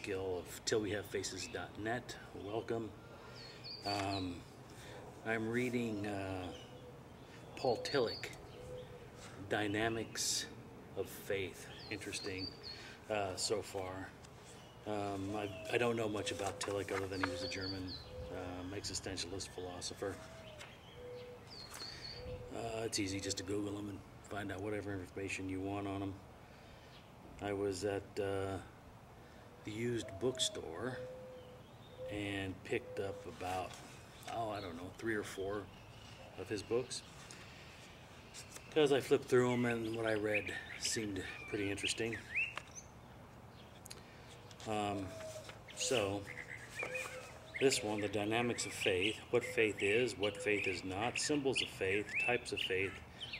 skill of tillwehavefaces.net. Welcome. I'm reading Paul Tillich, Dynamics of Faith. Interesting so far. I don't know much about Tillich other than he was a German existentialist philosopher. It's easy just to Google him and find out whatever information you want on him. I was at the used bookstore and picked up about, I don't know, 3 or 4 of his books, because I flipped through them and what I read seemed pretty interesting. So this one, The Dynamics of Faith, what faith is not, symbols of faith, types of faith,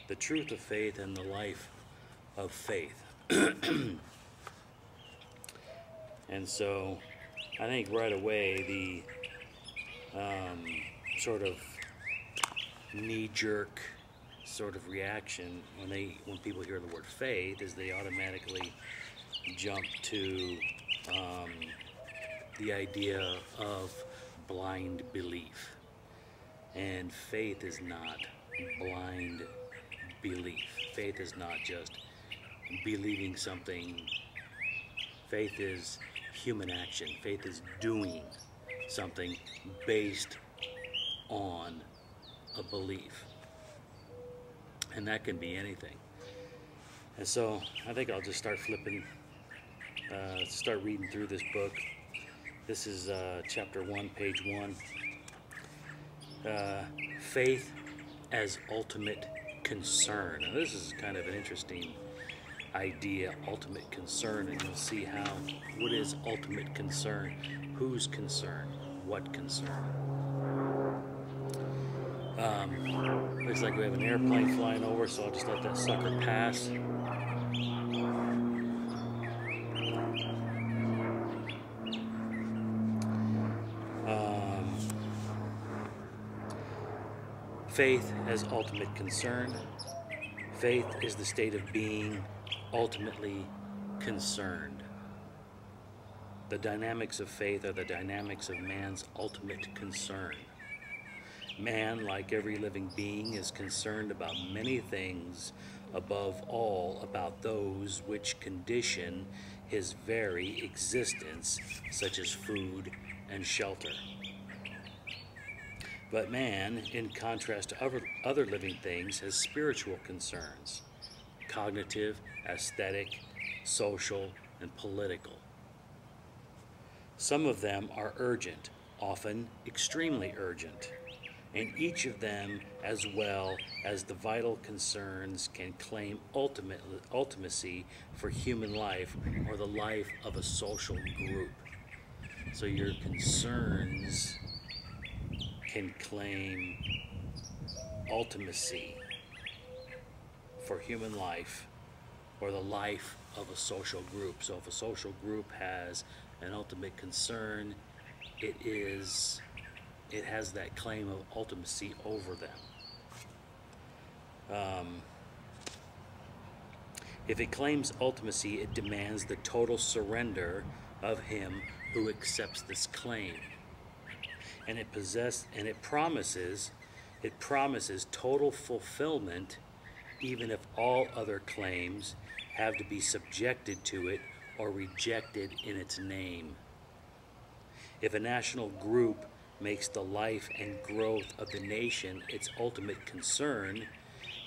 the truth of faith, and the life of faith. And so I think right away the sort of knee-jerk sort of reaction when people hear the word faith is they automatically jump to the idea of blind belief. And faith is not blind belief. Faith is not just believing something. Faith is human action. Faith is doing something based on a belief. And that can be anything. And so I think I'll just start start reading through this book. This is chapter 1, page 1. Faith as ultimate concern. Now, this is kind of an interesting idea, ultimate concern, and you'll see what is ultimate concern, whose concern, what concern. Looks like we have an airplane flying over, so I'll just let that sucker pass. Faith as ultimate concern. Faith is the state of being ultimately concerned. The dynamics of faith are the dynamics of man's ultimate concern. Man, like every living being, is concerned about many things, above all about those which condition his very existence, such as food and shelter. But man, in contrast to other living things, has spiritual concerns: cognitive, aesthetic, social, and political. Some of them are urgent, often extremely urgent, and each of them, as well as the vital concerns, can claim ultimacy for human life or the life of a social group. So your concerns can claim ultimacy for human life or the life of a social group. So if a social group has an ultimate concern, it has that claim of ultimacy over them. If it claims ultimacy, it demands the total surrender of him who accepts this claim. And it promises total fulfillment, even if all other claims have to be subjected to it or rejected in its name. If a national group makes the life and growth of the nation its ultimate concern,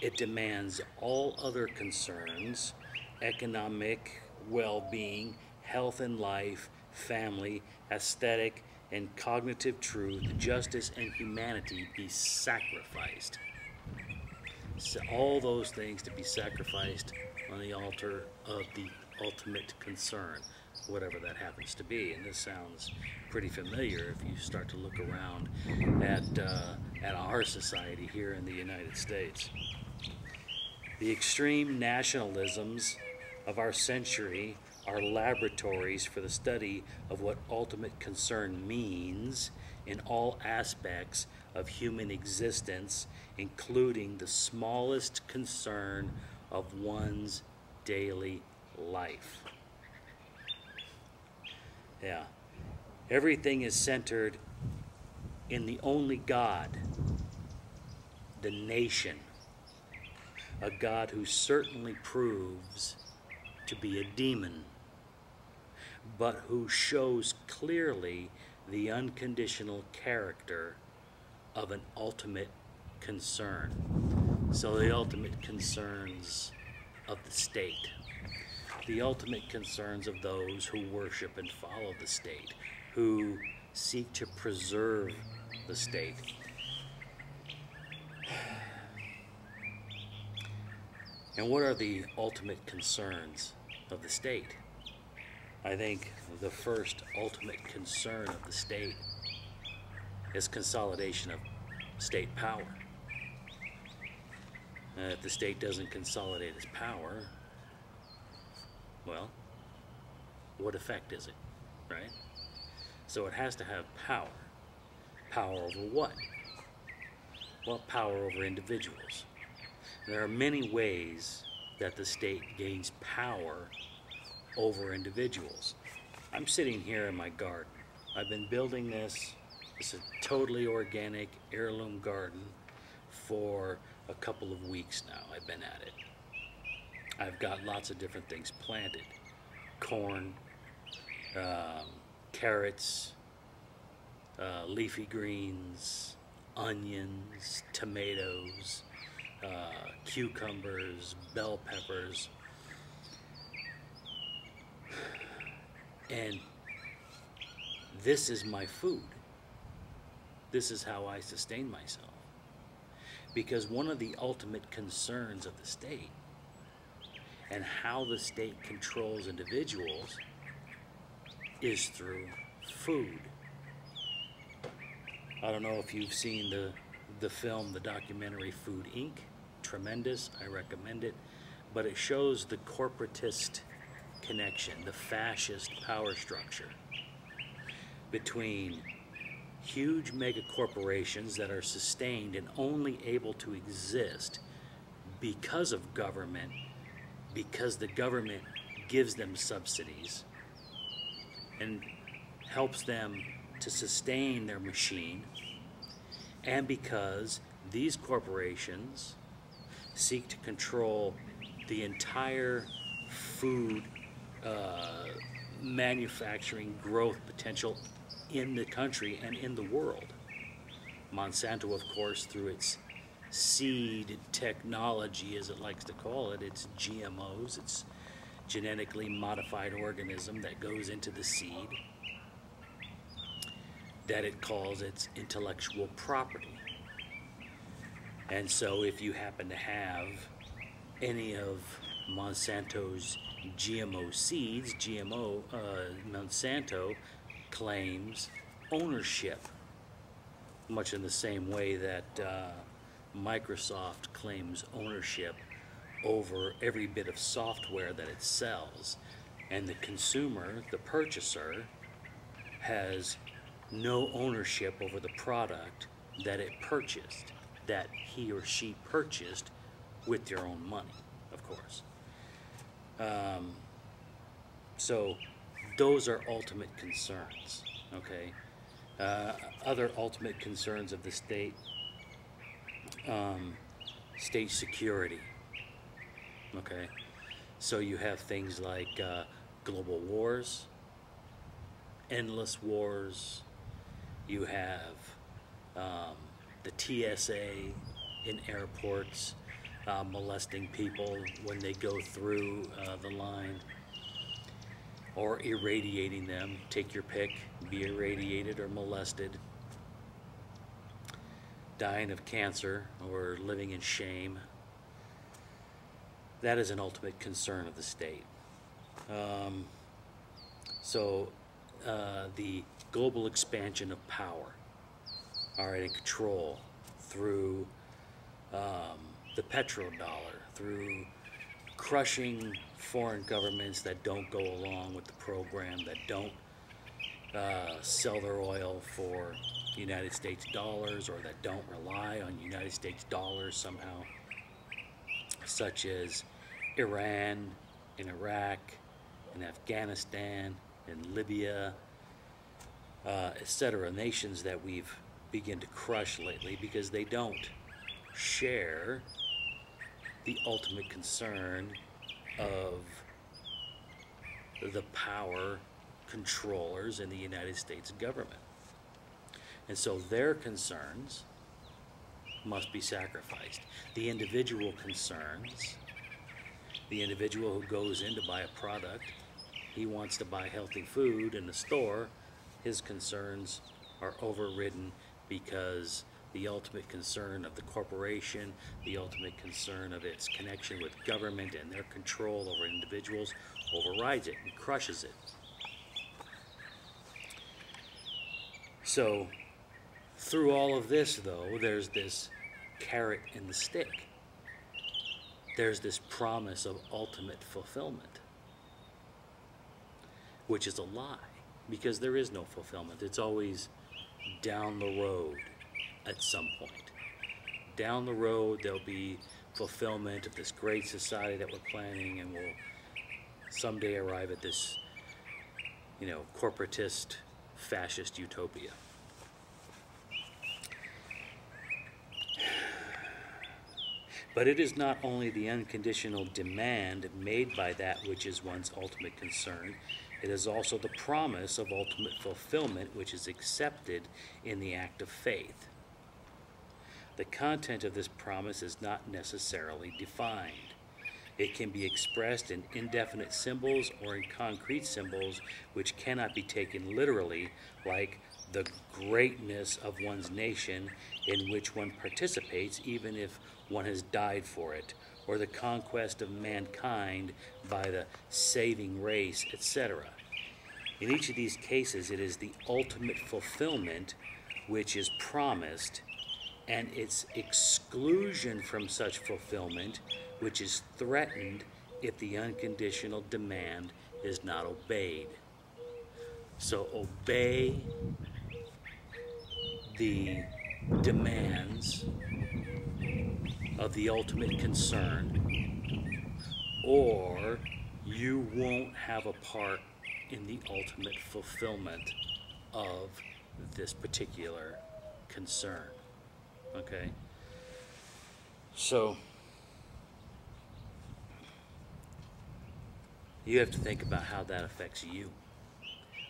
it demands all other concerns, economic well-being, health and life, family, aesthetic and cognitive truth, justice and humanity be sacrificed. So all those things to be sacrificed on the altar of the ultimate concern, whatever that happens to be. And this sounds pretty familiar if you start to look around at our society here in the United States. The extreme nationalisms of our century are laboratories for the study of what ultimate concern means in all aspects of human existence, including the smallest concern of one's daily life. Yeah. Everything is centered in the only God, the nation. A God who certainly proves to be a demon, but who shows clearly the unconditional character of an ultimate concern. So the ultimate concerns of the state, the ultimate concerns of those who worship and follow the state, who seek to preserve the state. And what are the ultimate concerns of the state? I think the first ultimate concern of the state is consolidation of state power. If the state doesn't consolidate its power, well, what effect is it, right? So it has to have power. Power over what? Well, power over individuals. There are many ways that the state gains power over individuals. I'm sitting here in my garden. I've been building this. It's a totally organic heirloom garden for a couple of weeks now. I've been at it. I've got lots of different things planted. Corn, carrots, leafy greens, onions, tomatoes, cucumbers, bell peppers. And this is my food. This is how I sustain myself. Because one of the ultimate concerns of the state and how the state controls individuals is through food. I don't know if you've seen the film, the documentary Food Inc. Tremendous, I recommend it. But it shows the corporatist connection, the fascist power structure between huge mega corporations that are sustained and only able to exist because of government, because the government gives them subsidies and helps them to sustain their machine, and because these corporations seek to control the entire food manufacturing growth potential in the country and in the world. Monsanto, of course, through its seed technology, as it likes to call it, its GMOs, its genetically modified organism that goes into the seed, that it calls its intellectual property. And so if you happen to have any of Monsanto's GMO seeds, Monsanto claims ownership, much in the same way that Microsoft claims ownership over every bit of software that it sells, and the consumer, the purchaser, has no ownership over the product that it purchased, that he or she purchased with their own money, of course. So those are ultimate concerns, okay? Other ultimate concerns of the state, state security, okay? So you have things like global wars, endless wars. You have the TSA in airports molesting people when they go through the line, or irradiating them. Take your pick, be irradiated or molested, dying of cancer or living in shame. That is an ultimate concern of the state. The global expansion of power, all right, and control through the petrodollar, through crushing foreign governments that don't go along with the program, that don't sell their oil for United States dollars, or that don't rely on United States dollars somehow, such as Iran, in Iraq, in Afghanistan, in Libya, etc., nations that we've begun to crush lately because they don't share the ultimate concern of the power controllers in the United States government. And so their concerns must be sacrificed. The individual concerns, the individual who goes in to buy a product, he wants to buy healthy food in the store, his concerns are overridden because the ultimate concern of the corporation, the ultimate concern of its connection with government and their control over individuals overrides it and crushes it. So, through all of this, though, there's this carrot in the stick. There's this promise of ultimate fulfillment, which is a lie, because there is no fulfillment. It's always down the road at some point. Down the road, there'll be fulfillment of this great society that we're planning, and we'll someday arrive at this, corporatist, fascist utopia. But it is not only the unconditional demand made by that which is one's ultimate concern, it is also the promise of ultimate fulfillment which is accepted in the act of faith. The content of this promise is not necessarily defined. It can be expressed in indefinite symbols or in concrete symbols which cannot be taken literally, like the greatness of one's nation in which one participates even if one has died for it, or the conquest of mankind by the saving race, etc. In each of these cases, it is the ultimate fulfillment which is promised, and its exclusion from such fulfillment which is threatened if the unconditional demand is not obeyed. So obey the demands of the ultimate concern, or you won't have a part in the ultimate fulfillment of this particular concern. Okay? So you have to think about how that affects you.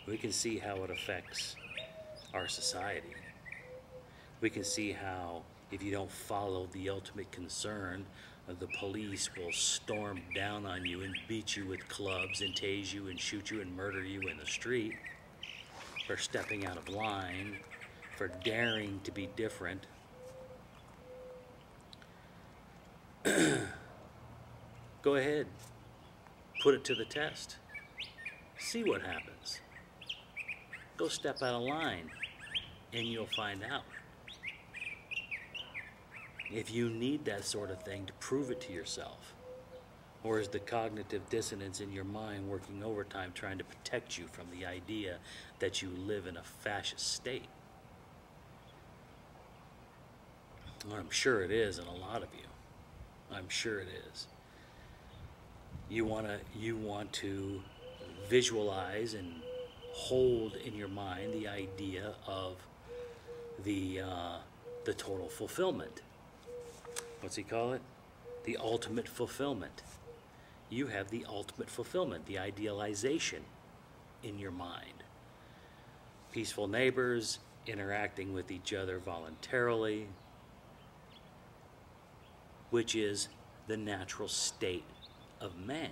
We can see how it affects our society. We can see how, if you don't follow the ultimate concern, the police will storm down on you and beat you with clubs and tase you and shoot you and murder you in the street for stepping out of line, for daring to be different. Go ahead. Put it to the test. See what happens. Go step out of line and you'll find out. If you need that sort of thing to prove it to yourself, or is the cognitive dissonance in your mind working overtime trying to protect you from the idea that you live in a fascist state? Well, I'm sure it is in a lot of you. I'm sure it is. You want to visualize and hold in your mind the idea of the total fulfillment. What's he call it? The ultimate fulfillment. You have the ultimate fulfillment, the idealization in your mind. Peaceful neighbors, interacting with each other voluntarily, which is the natural state of man.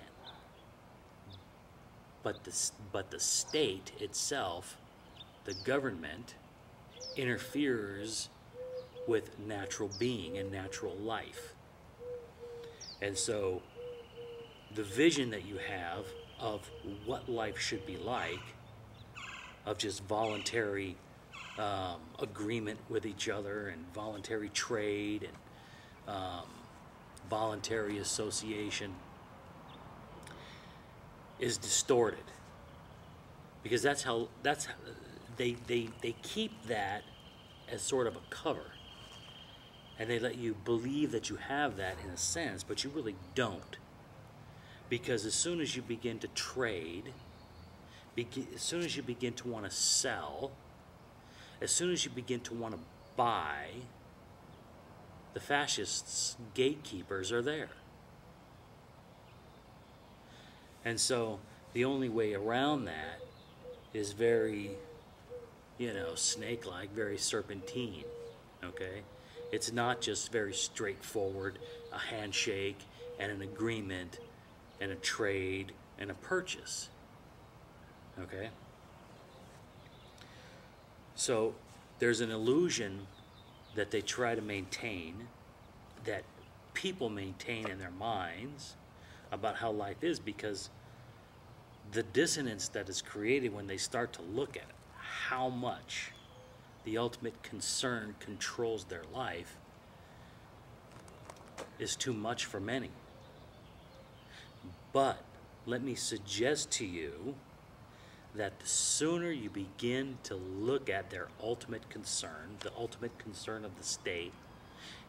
But the state itself, the government, interferes with natural being and natural life. And so the vision that you have of what life should be like, of just voluntary agreement with each other and voluntary trade and voluntary association, is distorted, because that's how they keep that as sort of a cover, and they let you believe that you have that in a sense, but you really don't, because as soon as you begin to trade, as soon as you begin to want to sell, As soon as you begin to want to buy, the fascists' gatekeepers are there. And so the only way around that is very, snake-like, very serpentine, okay? It's not just very straightforward, a handshake and an agreement and a trade and a purchase, okay? So there's an illusion that they try to maintain, that people maintain in their minds about how life is, because the dissonance that is created when they start to look at how much the ultimate concern controls their life is too much for many. But let me suggest to you that the sooner you begin to look at their ultimate concern, the ultimate concern of the state,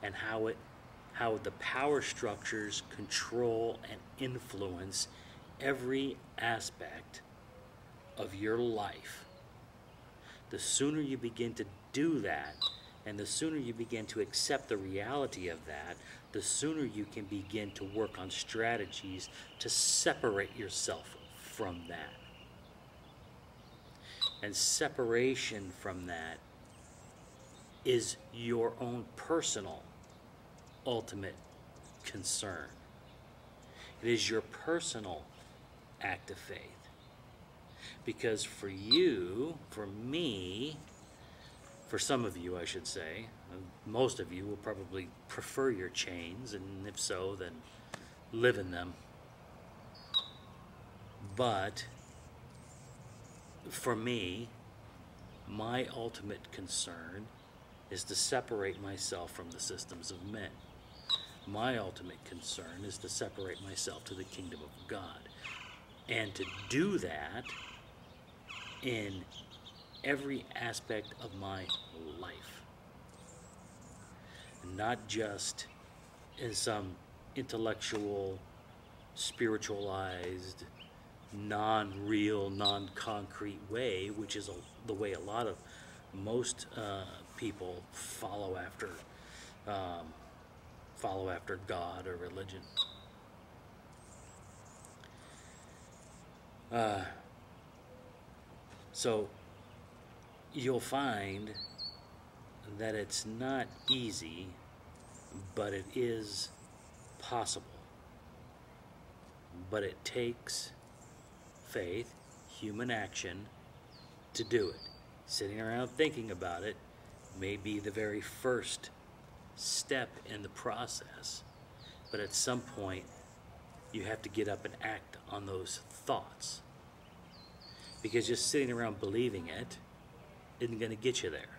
and how the power structures control and influence every aspect of your life, the sooner you begin to do that, and the sooner you begin to accept the reality of that, the sooner you can begin to work on strategies to separate yourself from that. And separation from that is your own personal ultimate concern. It is your personal act of faith. Because for you, for me, for some of you I should say, most of you will probably prefer your chains, and if so, then live in them. But for me, my ultimate concern is to separate myself from the systems of men. My ultimate concern is to separate myself to the kingdom of God. And to do that in every aspect of my life. Not just in some intellectual, spiritualized, non-real, non-concrete way, which is the way a lot of most people follow after God or religion. So you'll find that it's not easy, but it is possible. But it takes faith, human action, to do it. Sitting around thinking about it may be the very first step in the process, but at some point you have to get up and act on those thoughts, because just sitting around believing it isn't going to get you there.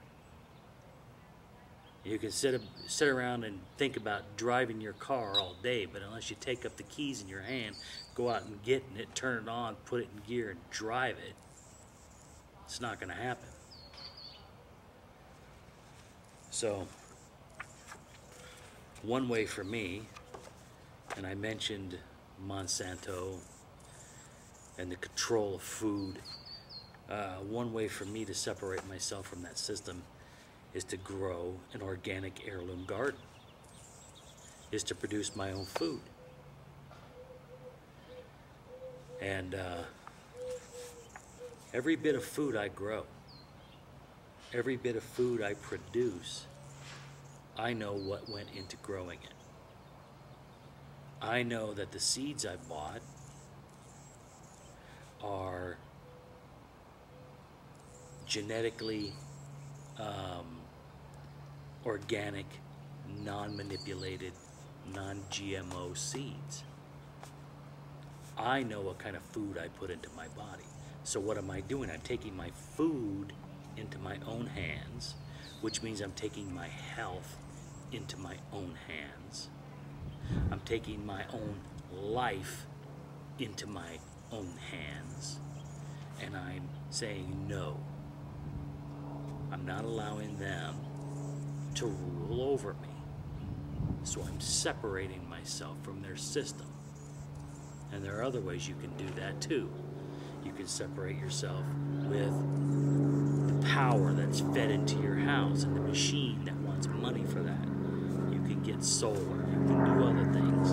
You can sit around and think about driving your car all day, but unless you take up the keys in your hand, go out and get in it, turn it on, put it in gear, and drive it, it's not going to happen. So, one way for me, and I mentioned Monsanto and the control of food, one way for me to separate myself from that system is to grow an organic heirloom garden, is to produce my own food. And every bit of food I grow, every bit of food I produce, I know what went into growing it. I know that the seeds I bought are genetically organic, non-manipulated, non-GMO seeds. I know what kind of food I put into my body. So what am I doing? I'm taking my food into my own hands, which means I'm taking my health into my own hands. I'm taking my own life into my own hands, and I'm saying no. I'm not allowing them to rule over me. So I'm separating myself from their system. And there are other ways you can do that too. You can separate yourself with the power that's fed into your house and the machine that wants money for that. You can get solar, you can do other things.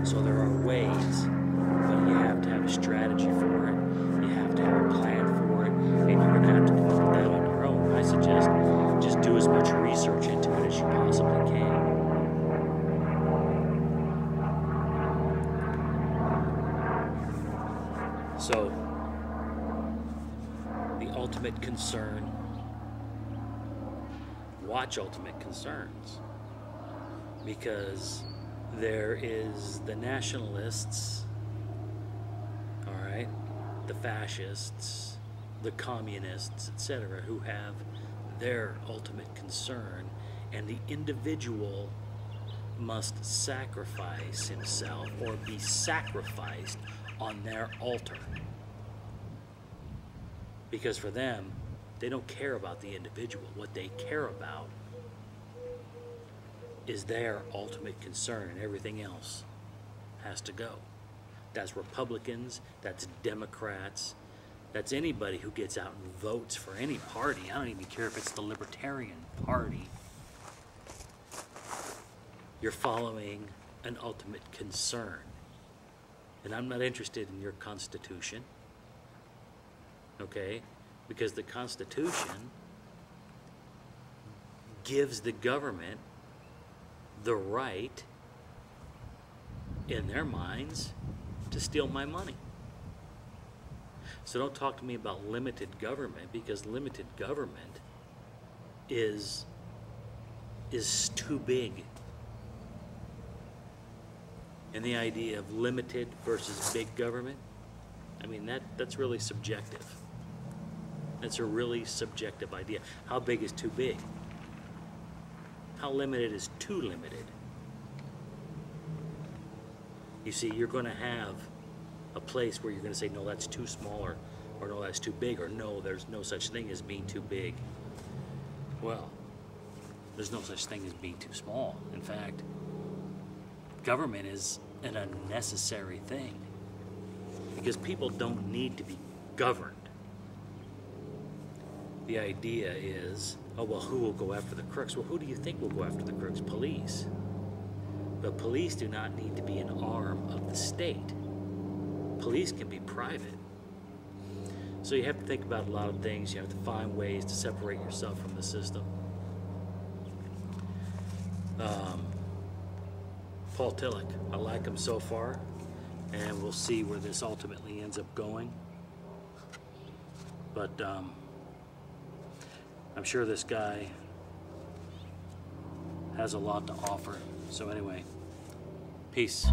So there are ways, but you have to have a strategy for it, you have to have a plan for it, and you're going to have to come up with that on your own. I suggest just do as much research into it as you possibly can. So, the ultimate concern, watch Ultimate Concerns, because there is the nationalists, all right, the fascists, the communists, etc., who have their ultimate concern, and the individual must sacrifice himself or be sacrificed on their altar. Because for them, they don't care about the individual. What they care about is their ultimate concern, and everything else has to go. That's Republicans, that's Democrats, that's anybody who gets out and votes for any party. I don't even care if it's the Libertarian Party. You're following an ultimate concern. And I'm not interested in your Constitution, okay? Because the Constitution gives the government the right, in their minds, to steal my money. So don't talk to me about limited government, because limited government is too big. And the idea of limited versus big government, I mean, that's really subjective. That's a really subjective idea. How big is too big? How limited is too limited? You see, you're going to have a place where you're going to say, no, that's too small, or no, that's too big, or no, there's no such thing as being too big. Well, there's no such thing as being too small. In fact, government is an unnecessary thing, because people don't need to be governed. The idea is, oh, well, who will go after the crooks? Well, who do you think will go after the crooks? Police. But police do not need to be an arm of the state. Police can be private. So you have to think about a lot of things. You have to find ways to separate yourself from the system. Paul Tillich, I like him so far, and we'll see where this ultimately ends up going. But I'm sure this guy has a lot to offer. So anyway, peace.